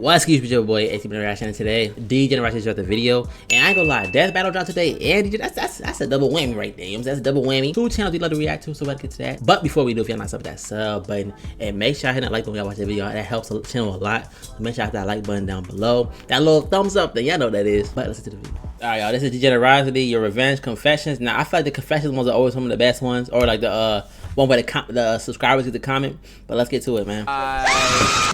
What's good, your boy Degenerocity, and today Degenerocity dropped the video, and I ain't gonna lie, Death Battle dropped today, and that's a double whammy right there. You know what I'm saying? That's a double whammy. Two channels we love to react to, so let's get to that. But before we do, if y'all not sub that sub button, and make sure I hit that like button when y'all watch the video. That helps the channel a lot. So make sure I hit that like button down below. That little thumbs up thing, y'all know what that is. But let's get to the video. Alright, y'all, this is Degenerocity, your revenge confessions. Now I feel like the confessions ones are always some of the best ones, or like the one where the subscribers get to comment. But let's get to it, man.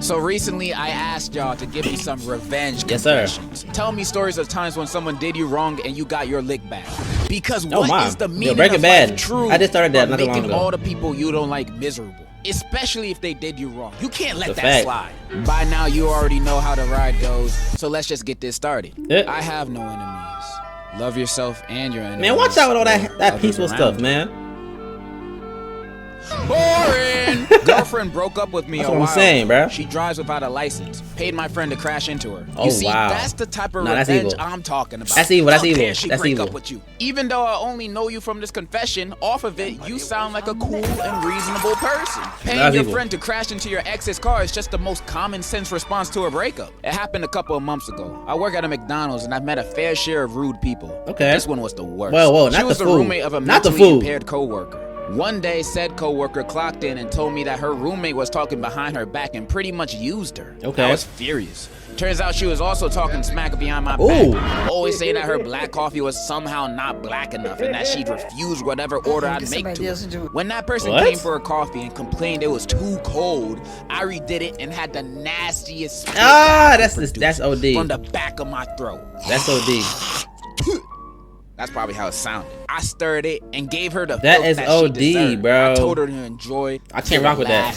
So recently I asked y'all to give me some revenge confessions. Yes, sir. Tell me stories of times when someone did you wrong and you got your lick back. Because what is the meaning of life true? I just started that not too long making ago. all the people you don't like miserable, especially if they did you wrong. You can't let that slide. By now you already know how the ride goes, so let's just get this started. I have no enemies. Love yourself and your enemies. Man, watch out with all that peaceful stuff, man. Boring. Girlfriend broke up with me That's a what while I'm saying, ago. bro. She drives without a license. Paid my friend to crash into her. Oh, you see, wow. that's the type of That's revenge evil. I'm talking about. That's evil. That's How evil. dare she That's break evil. up with you? Even though I only know you from this confession, off of it, you sound like a cool and reasonable person. Paying your friend to crash into your ex's car is just the most common sense response to a breakup. It happened a couple of months ago. I work at a McDonald's and I've met a fair share of rude people. Okay. This one was the worst. Whoa, not she was the the food. roommate of a Not the mentally food. impaired coworker. One day, said coworker clocked in and told me that her roommate was talking behind her back and pretty much used her. Okay. I was furious. Turns out she was also talking smack behind my back. Always saying that her black coffee was somehow not black enough and that she'd refuse whatever order I'd make to her. When that person came for her coffee and complained it was too cold, I redid it and had the nastiest spit that's OD. from the back of my throat. That's OD. That's probably how it sounded. I stirred it and gave her the That is OD, she deserved. bro. I told her to enjoy. I can't rock with that.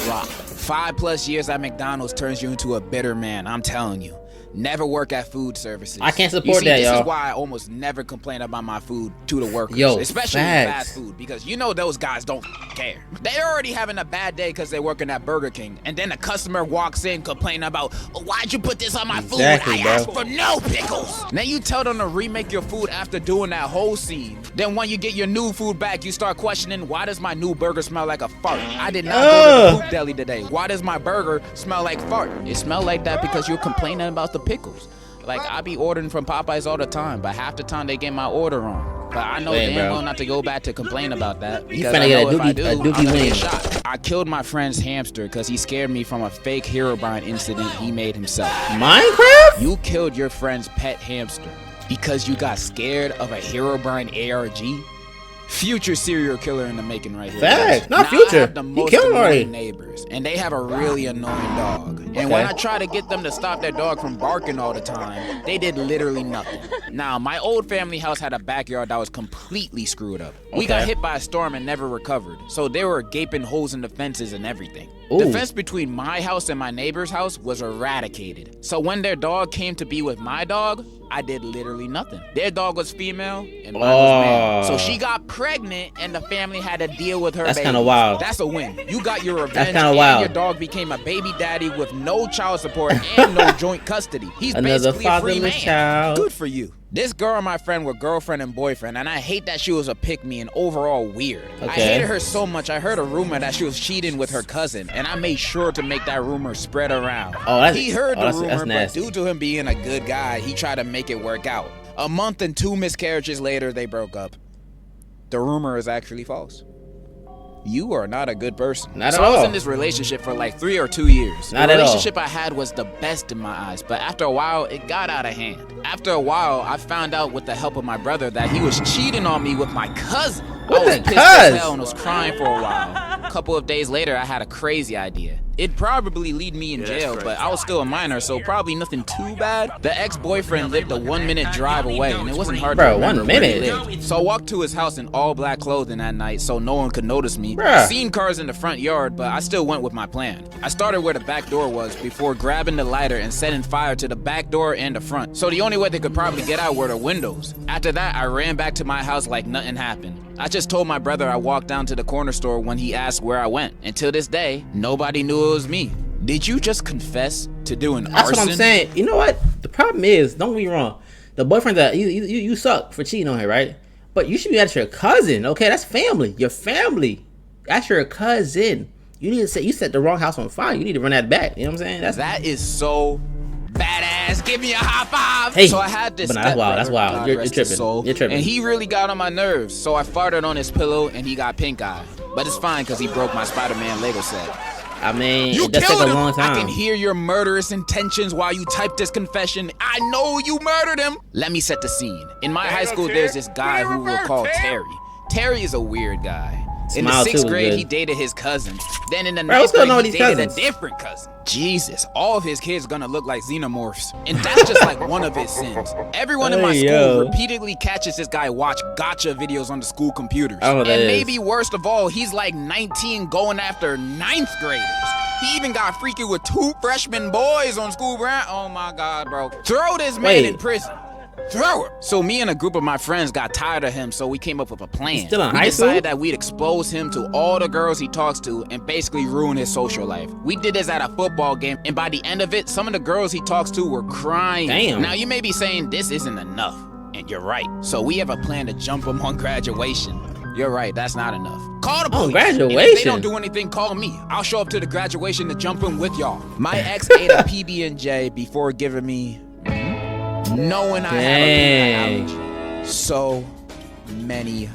Rock. 5+ years at McDonald's turns you into a bitter man. I'm telling you. Never work at food services. I can't support that, this y'all. is why I almost never complain about my food to the workers. Yo, especially fast food, because you know those guys don't care. They're already having a bad day because they're working at Burger King, and then a customer walks in complaining about, why'd you put this on my food? I asked for no pickles. Then you tell them to remake your food after doing that whole scene. Then when you get your new food back, you start questioning, why does my new burger smell like a fart? I did not go to the poop deli today. Why does my burger smell like fart? It smelled like that because you're complaining about the pickles. Like, I be ordering from Popeyes all the time, but half the time they get my order wrong. But I know damn well not to go back to complain about that, because I know if I do, I'm gonna get shot. I killed my friend's hamster because he scared me from a fake Herobrine incident he made himself. Minecraft? You killed your friend's pet hamster because you got scared of a Herobrine ARG? Future serial killer in the making right here. Facts, not now future. I have the most He killed him already. neighbors, and they have a really annoying dog. And when I try to get them to stop their dog from barking all the time, they did literally nothing. Now, my old family house had a backyard that was completely screwed up. We got hit by a storm and never recovered, so there were gaping holes in the fences and everything. The fence between my house and my neighbor's house was eradicated. So when their dog came to be with my dog, I did literally nothing. Their dog was female and mine was male. So she got pregnant and the family had to deal with her baby. That's kind of wild. That's a win. You got your revenge. That's kind of and wild. Your dog became a baby daddy with no child support and no joint custody. He's Another basically a free man. child. Good for you. This girl and my friend were girlfriend and boyfriend, and I hate that she was a pick-me and overall weird. I hated her so much, I heard a rumor that she was cheating with her cousin, and I made sure to make that rumor spread around. He heard the rumor, but due to him being a good guy, he tried to make it work out. A month and 2 miscarriages later, they broke up. The rumor is actually false. You are not a good person. Not at all. I was all. in this relationship for like 3 or 2 years. Not the at all. relationship I had was the best in my eyes, but after a while, it got out of hand. After a while, I found out with the help of my brother that he was cheating on me with my cousin. I was pissed as hell and was crying for a while. A couple of days later, I had a crazy idea. It'd probably lead me in jail, but I was still a minor, so probably nothing too bad. The ex-boyfriend lived a 1-minute drive away, and it wasn't hard to remember where he lived. So I walked to his house in all black clothing that night so no one could notice me. Seen cars in the front yard, but I still went with my plan. I started where the back door was before grabbing the lighter and setting fire to the back door and the front. So the only way they could probably get out were the windows. After that, I ran back to my house like nothing happened. I just told my brother I walked down to the corner store when he asked where I went. Until this day, nobody knew it was me. Did you just confess to doing arson? That's what I'm saying. You know what? The problem is, don't get me wrong, the boyfriend that you suck for cheating on her, right? But you should be at your cousin, okay? That's family. Your family. That's your cousin. You need to set. You set the wrong house on fire. You need to run that back. You know what I'm saying? That is so badass. Give me a high five. Hey, so I had this. But that's wild. That's wild. You're tripping. You're tripping. And he really got on my nerves. So I farted on his pillow, and he got pink eye. But it's fine because he broke my Spider-Man Lego set. I mean, you it does take a long time. I can hear your murderous intentions while you type this confession. I know you murdered him. Let me set the scene. In my high school, there's this guy who we'll call Terry. Terry is a weird guy. In the 6th grade, he dated his cousin. Then in the 9th grade, he dated a different cousin. Jesus, all of his kids gonna look like xenomorphs. And that's just like one of his sins. Everyone in my school repeatedly catches this guy watch gotcha videos on the school computers. And maybe worst of all, he's like 19 going after 9th graders. He even got freaky with 2 freshman boys on school ground. Oh my God, bro. Throw this man in prison. Throw it. So me and a group of my friends got tired of him, so we came up with a plan. He's still in we high school? decided that we'd expose him to all the girls he talks to and basically ruin his social life. We did this at a football game, and by the end of it, some of the girls he talks to were crying. Damn. Now you may be saying this isn't enough, and you're right. So we have a plan to jump him on graduation. You're right, that's not enough. Call the police. Oh, graduation. And if they don't do anything, call me. I'll show up to the graduation to jump in with y'all. My ex ate a PB&J before giving me knowing I have a peanut allergy. So many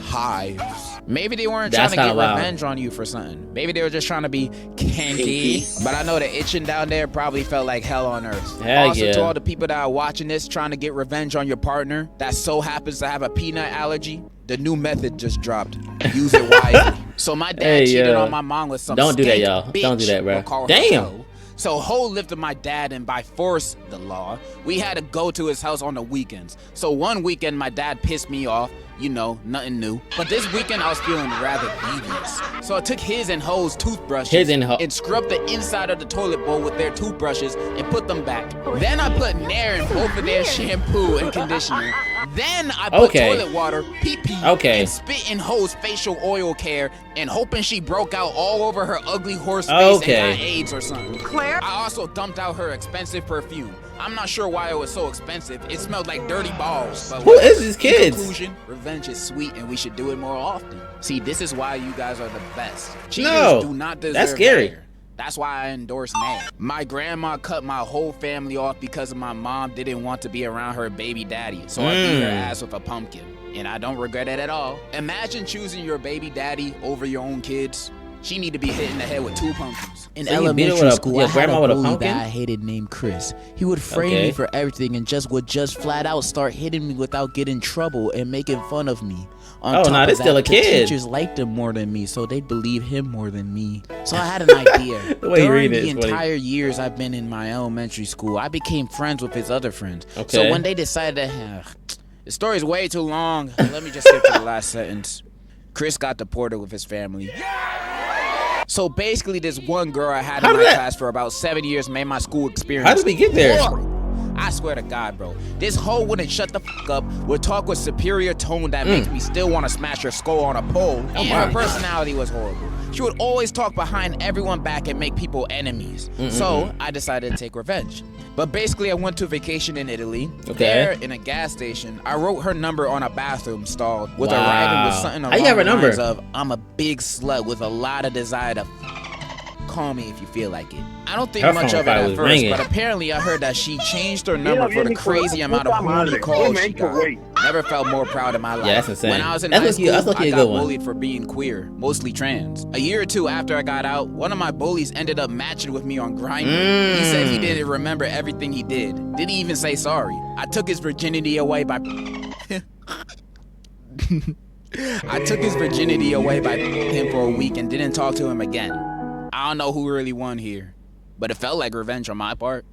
hives. Maybe they weren't trying to get revenge on you for something. Maybe they were just trying to be kinky. But I know the itching down there probably felt like hell on earth. Also, to all the people that are watching this trying to get revenge on your partner that so happens to have a peanut allergy, the new method just dropped. Use it wisely. So my dad cheated on my mom with some Don't do that, y'all. Don't do that, bro. Damn. So Ho lifted my dad, and by force, the law, we had to go to his house on the weekends. So one weekend, my dad pissed me off. You know, nothing new. But this weekend, I was feeling rather devious. So I took his and Ho's toothbrushes and scrubbed the inside of the toilet bowl with their toothbrushes and put them back. Then I put Nair in both of their shampoo and conditioner. Then I put toilet water, pee-pee, and spit in Ho's facial oil care and hoping she broke out all over her ugly horse face and got AIDS or something. I also dumped out her expensive perfume. I'm not sure why it was so expensive. It smelled like dirty balls. But who is these kids? In conclusion, revenge is sweet and we should do it more often. See, this is why you guys are the best. Cheaters do not deserve that's scary. better. That's why I endorse Nay. My grandma cut my whole family off because my mom didn't want to be around her baby daddy. So I beat her ass with a pumpkin. And I don't regret it at all. Imagine choosing your baby daddy over your own kids. She need to be hit in the head with 2 pumpkins. In elementary school, I had a bully that I hated named Chris. He would frame me for everything and would flat out start hitting me without getting in trouble and making fun of me. On top of that, still a kid. The teachers liked him more than me, so they'd believe him more than me. So I had an idea. During the entire years I've been in my elementary school, I became friends with his other friends. So when they decided to, the story's way too long. Let me just skip to the last sentence. Chris got deported with his family. So basically, this one girl I had in my class for about 7 years made my school experience. How did we get there? I swear to God, bro. This hoe wouldn't shut the fuck up, would talk with superior tone that makes me still want to smash her skull on a pole. And her personality was horrible. She would always talk behind everyone back and make people enemies. So I decided to take revenge. But basically, I went to vacation in Italy. There, in a gas station, I wrote her number on a bathroom stall with a writing with something along the lines of, "I'm a big slut with a lot of desire to call me if you feel like it." I don't think much of it at first, but apparently I heard that she changed her number for the crazy amount of booty calls she got. Never felt more proud in my life. Yeah, that's insane. When I was in high school, I got bullied for being queer, mostly trans. A year or 2 after I got out, one of my bullies ended up matching with me on Grindr. He said he didn't remember everything he did. Didn't even say sorry. I took his virginity away by I took his virginity away by him for a week and didn't talk to him again. I don't know who really won here, but it felt like revenge on my part.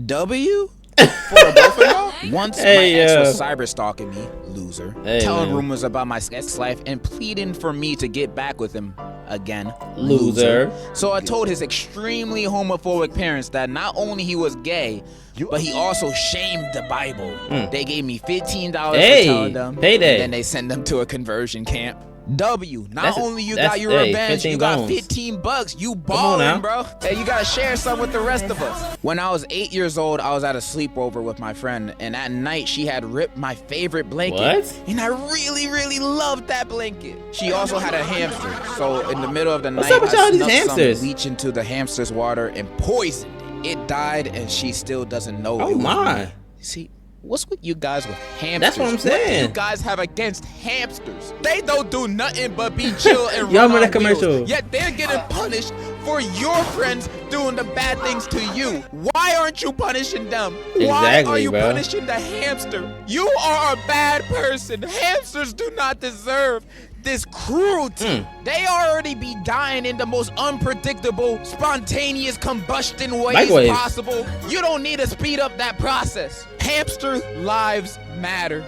W? For both of y'all? Once my ex was cyber stalking me, loser, telling rumors about my ex life and pleading for me to get back with him again, loser. So I told his extremely homophobic parents that not only he was gay, but he also shamed the Bible. They gave me $15 for telling them, and then they sent them to a conversion camp. W. Not only you got your revenge, you got 15 bucks. You balling, bro. Hey, you gotta share some with the rest of us. When I was 8 years old, I was at a sleepover with my friend, and at night she had ripped my favorite blanket. What? And I really, really loved that blanket. She also had a hamster, so in the middle of the night, What's up with I all these snuck hamsters? some bleach into the hamster's water and poisoned it. It died, and she still doesn't know. Oh my! See. What's with you guys with hamsters? That's what I'm saying. What do you guys have against hamsters? They don't do nothing but be chill and Y'all run remember on that commercial? wheels. Yet they're getting punished for your friends doing the bad things to you. Why aren't you punishing them? Why are you punishing the hamster? You are a bad person. Hamsters do not deserve this cruelty. They already be dying in the most unpredictable, spontaneous combustion ways possible. You don't need to speed up that process. Hamster lives matter.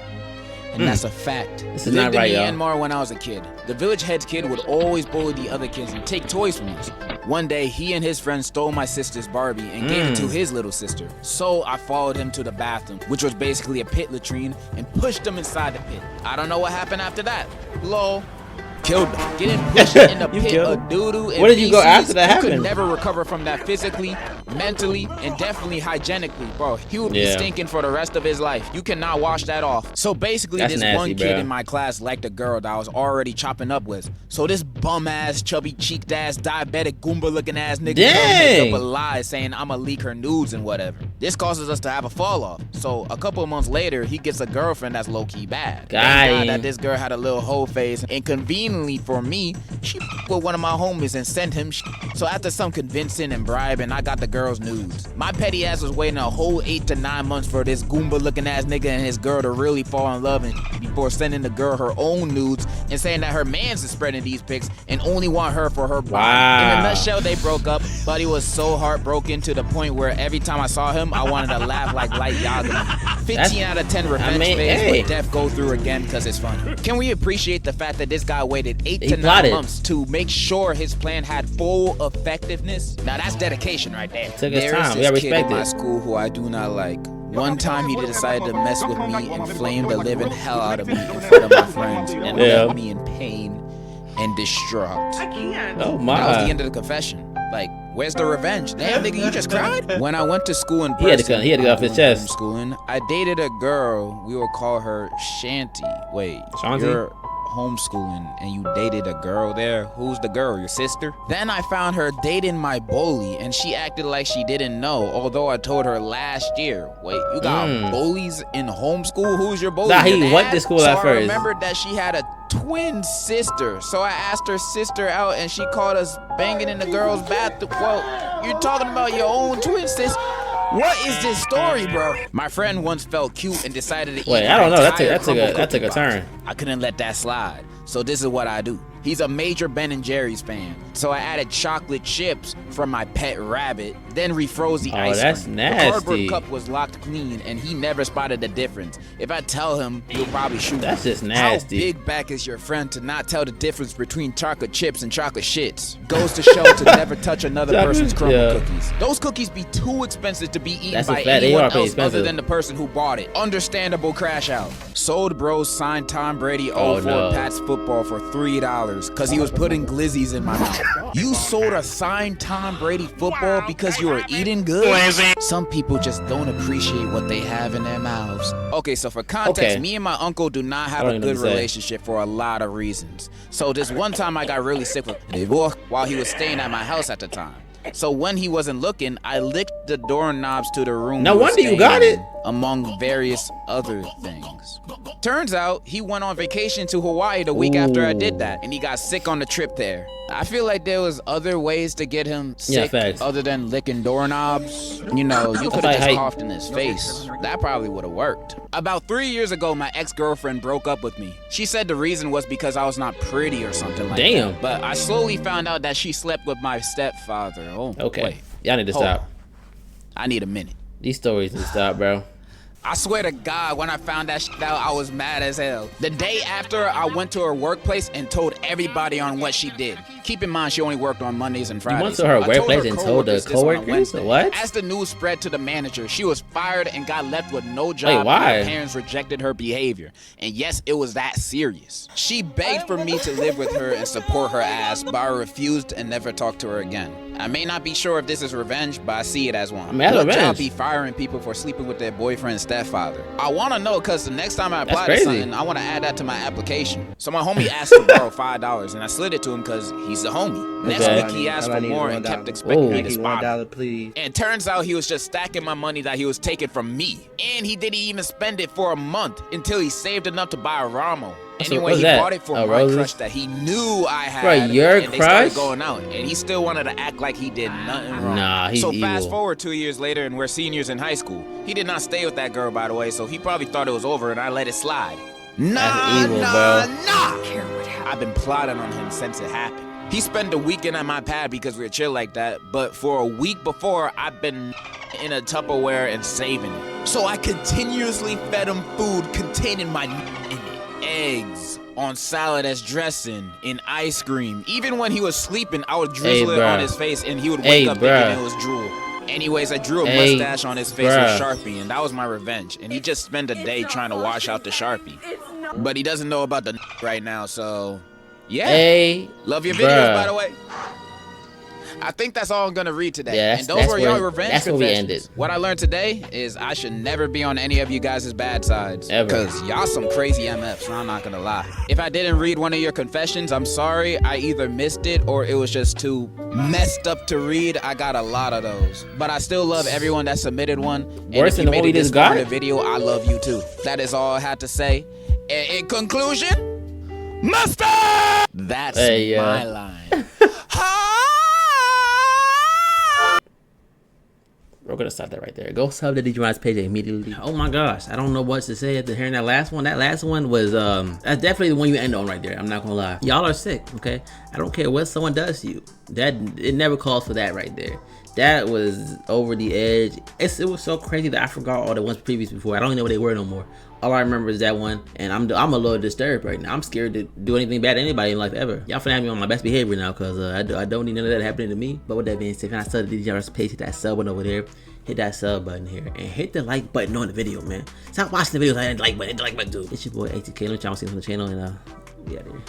And that's a fact. This is not right, y'all. In Myanmar when I was a kid, the village head's kid would always bully the other kids and take toys from us. One day, he and his friend stole my sister's Barbie and gave it to his little sister. So I followed him to the bathroom, which was basically a pit latrine, and pushed him inside the pit. I don't know what happened after that. Lol. Killed him. Getting pushed in the pit of doo-doo and where did you go after that happened? You could never recover from that physically, mentally, and definitely hygienically, bro. He would be stinking for the rest of his life. You cannot wash that off. So basically, this one kid in my class liked a girl that I was already chopping up with. So this bum-ass, chubby-cheeked ass, diabetic, Goomba-looking ass nigga make up a lie saying I'ma leak her nudes and whatever. This causes us to have a fall-off. So a couple of months later, he gets a girlfriend that's low-key bad. Thank God that this girl had a little hoe face. Inconveniently for me, she with one of my homies and sent him So after some convincing and bribing, I got the girl's nudes. My petty ass was waiting a whole 8 to 9 months for this Goomba looking ass nigga and his girl to really fall in love and before sending the girl her own nudes and saying that her mans is spreading these pics and only want her for her body. In a nutshell, they broke up, but he was so heartbroken to the point where every time I saw him, I wanted to laugh like Light Yagami. 15 out of 10 revenge phase with Def go through again because it's funny. Can we appreciate the fact that this guy waited 8 to 9 months to make sure his plan had full effectiveness? Now that's dedication right there. Took his time. We gotta respect in my school who I do not like. One time he decided to mess with me and flame the living hell out of me in front of my friends and left me in pain and distraught. I can't. Oh my. That was the end of the confession. Like, where's the revenge? Damn, nigga, you just cried? When I went to school in person, he had to go off his chest. Homeschooling, I dated a girl. We will call her Shanty. Wait, you're homeschooling and you dated a girl there? Who's the girl? Your sister? Then I found her dating my bully and she acted like she didn't know, although I told her last year. Wait, you got bullies in homeschool? Who's your bully? Nah, he went to school at first. I remembered that she had a twin sister, so I asked her sister out and she caught us banging in the girl's bathroom. Well, you're talking about your own twin sister. What is this story, bro? My friend once felt cute and decided to eat. Wait, I don't know. That took a turn. I couldn't let that slide. So this is what I do. He's a major Ben & Jerry's fan. So I added chocolate chips from my pet rabbit, then refroze the ice cream. That's nasty. The cardboard cup was locked clean, and he never spotted the difference. If I tell him, he'll probably shoot me. That's just nasty. How big back is your friend to not tell the difference between chocolate chips and chocolate shits? Goes to show to never touch another person's crumble cookies. Those cookies be too expensive to be eaten by anyone else other than the person who bought it. Understandable crash out. Sold Bros signed Tom Brady 04 Pats football for $3 because he was putting glizzies in my mouth. You sold a signed Tom Brady football because you were eating good? Some people just don't appreciate what they have in their mouths. Okay, so for context, me and my uncle do not have a good relationship for a lot of reasons. So this one time I got really sick with him while he was staying at my house at the time. So when he wasn't looking, I licked the doorknobs to the room. No wonder you got it. Among various other things. Turns out he went on vacation to Hawaii the week after I did that, and he got sick on the trip there. I feel like there was other ways to get him sick other than licking doorknobs. You know, you could have just coughed in his face. That probably would have worked. About 3 years ago, my ex-girlfriend broke up with me. She said the reason was because I was not pretty or something like that. But I slowly found out that she slept with my stepfather. Oh, okay. Wait. Y'all need to stop. I need a minute. These stories need to stop, bro. I swear to God, when I found that shit out, I was mad as hell. The day after, I went to her workplace and told everybody on what she did. Keep in mind, she only worked on Mondays and Fridays. You went to her workplace and told the coworkers? What? As the news spread to the manager, she was fired and got left with no job. Wait, why? And her parents rejected her behavior. And yes, it was that serious. She begged for me to live with her and support her ass, but I refused and never talked to her again. I may not be sure if this is revenge, but I see it as one. I mean, that's revenge. Job be firing people for sleeping with their boyfriend's stepfather. I want to know because the next time I apply to something, I want to add that to my application. So my homie asked to borrow $5, and I slid it to him because he's a homie. Next week he asked for more and kept expecting me to spot him. Please. And turns out he was just stacking my money that he was taking from me. And he didn't even spend it for a month until he saved enough to buy a Ramo. Anyway, he bought it for my crush that he knew I had. Bro, your and they started going out, and he still wanted to act like he did nothing wrong. Nah, he's so evil. fast forward 2 years later, and we're seniors in high school. He did not stay with that girl, by the way, so he probably thought it was over, and I let it slide. That's evil, bro. I've been plotting on him since it happened. He spent the weekend at my pad because we were chill like that, but for a week before, I've been in a Tupperware and saving it. So I continuously fed him food containing my in it. Eggs, on salad as dressing, in ice cream. Even when he was sleeping, I would drizzle it on his face and he would wake up thinking it was drool. Anyways, I drew a mustache on his face with Sharpie, and that was my revenge. And he just spent a day trying to wash out the Sharpie. But he doesn't know about the right now, so yeah. Love your videos, by the way. I think that's all I'm gonna read today. Yeah, and those were your revenge confessions. Where we ended. What I learned today is I should never be on any of you guys' bad sides. Ever. Because y'all some crazy MFs, I'm not gonna lie. If I didn't read one of your confessions, I'm sorry. I either missed it or it was just too messed up to read. I got a lot of those. But I still love everyone that submitted one. And Worse if you than the made one we it this just far in got? the video, I love you too. That is all I had to say. In conclusion, mustard! That's my line. We're gonna stop that right there. Go sub the Degenerocity page immediately. Oh my gosh, I don't know what to say after hearing that last one. That last one was that's definitely the one you end on right there. I'm not gonna lie. Y'all are sick, okay? I don't care what someone does to you. It never calls for that right there. That was over the edge. It was so crazy that I forgot all the ones previous before. I don't even know what they were no more. All I remember is that one, and I'm a little disturbed right now. I'm scared to do anything bad to anybody in life ever. Y'all finna have me on my best behavior now, cause I don't need none of that happening to me. But with that being said, can I sub the Degenerocity page, hit that sub button over there, hit that sub button here, and hit the like button on the video, man. Stop watching the videos. I didn't like button, hit the like button, dude. It's your boy ATK. Let y'all see us on the channel, and we out here.